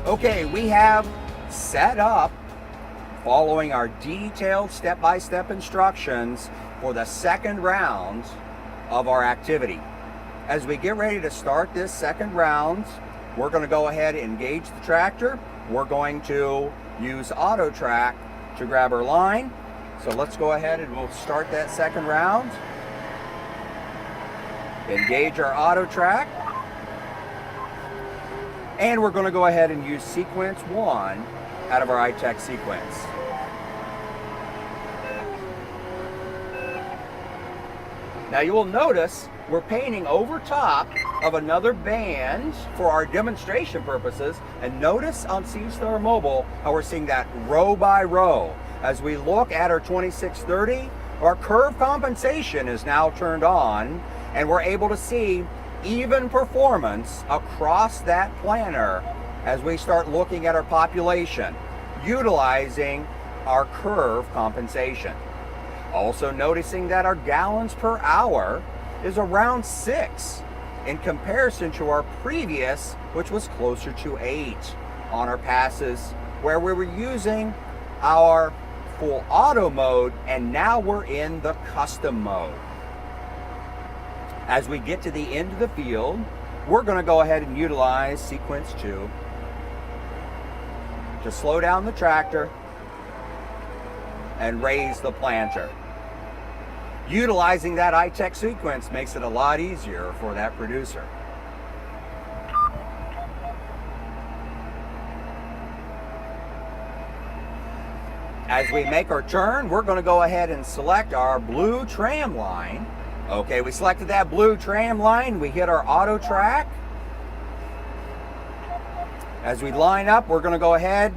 Okay, we have set up, following our detailed step-by-step instructions for the second round of our activity. As we get ready to start this second round, we're going to go ahead and engage the tractor. We're going to use auto track to grab our line. So let's go ahead and we'll start that second round. Engage our auto track. And we're going to go ahead and use sequence 1 out of our iTech sequence. Now you will notice we're painting over top of another band for our demonstration purposes. And notice on SeedStar Mobile how we're seeing that row by row. As we look at our 2630, our curve compensation is now turned on, and we're able to see even performance across that planner as we start looking at our population, utilizing our curve compensation. Also noticing that our gallons per hour is around 6 in comparison to our previous, which was closer to 8 on our passes, where we were using our full auto mode, and now we're in the custom mode. As we get to the end of the field, we're going to go ahead and utilize sequence 2 to slow down the tractor and raise the planter. Utilizing that iTech sequence makes it a lot easier for that producer. As we make our turn, we're going to go ahead and select our blue tram line. Okay, we selected that blue tram line. We hit our auto track. As we line up, we're going to go ahead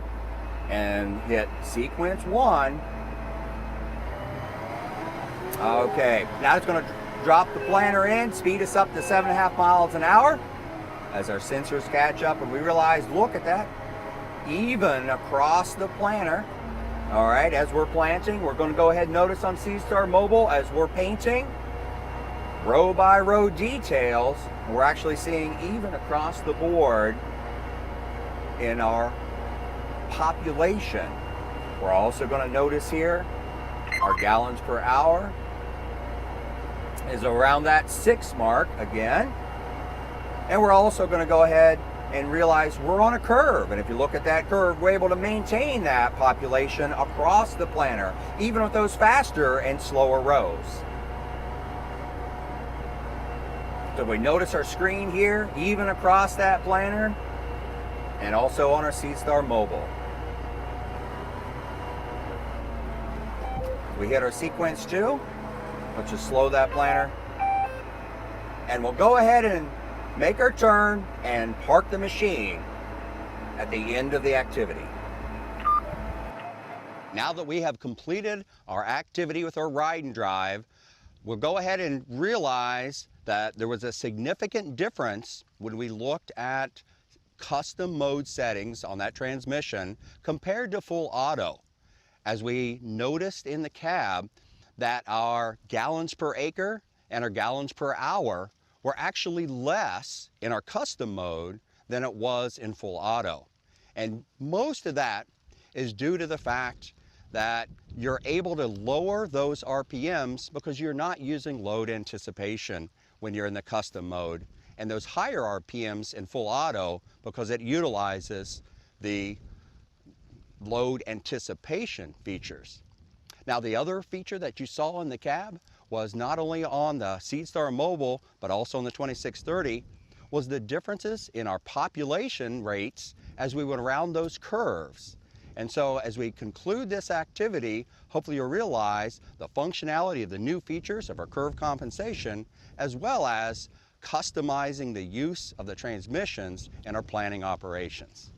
and hit sequence 1. Okay, now it's going to drop the planter in, speed us up to 7.5 miles an hour as our sensors catch up, and we realize, look at that, even across the planter. All right, as we're planting, we're going to go ahead and notice on SeedStar Mobile as we're painting row by row details, we're actually seeing even across the board in our population. We're also going to notice here our gallons per hour is around that 6 mark again. And we're also going to go ahead and realize we're on a curve. And if you look at that curve, we're able to maintain that population across the planter, even with those faster and slower rows. So we notice our screen here, even across that planter, and also on our SeedStar Mobile. We hit our sequence 2. Let's just slow that planter. And we'll go ahead and make our turn and park the machine at the end of the activity. Now that we have completed our activity with our ride and drive, we'll go ahead and realize that there was a significant difference when we looked at custom mode settings on that transmission compared to full auto. As we noticed in the cab that our gallons per acre and our gallons per hour were actually less in our custom mode than it was in full auto. And most of that is due to the fact that you're able to lower those RPMs because you're not using load anticipation when you're in the custom mode, and those higher RPMs in full auto because it utilizes the load anticipation features. Now, the other feature that you saw in the cab was not only on the SeedStar Mobile, but also on the 2630, was the differences in our population rates as we went around those curves. And so as we conclude this activity, hopefully you'll realize the functionality of the new features of our curve compensation, as well as customizing the use of the transmissions in our planning operations.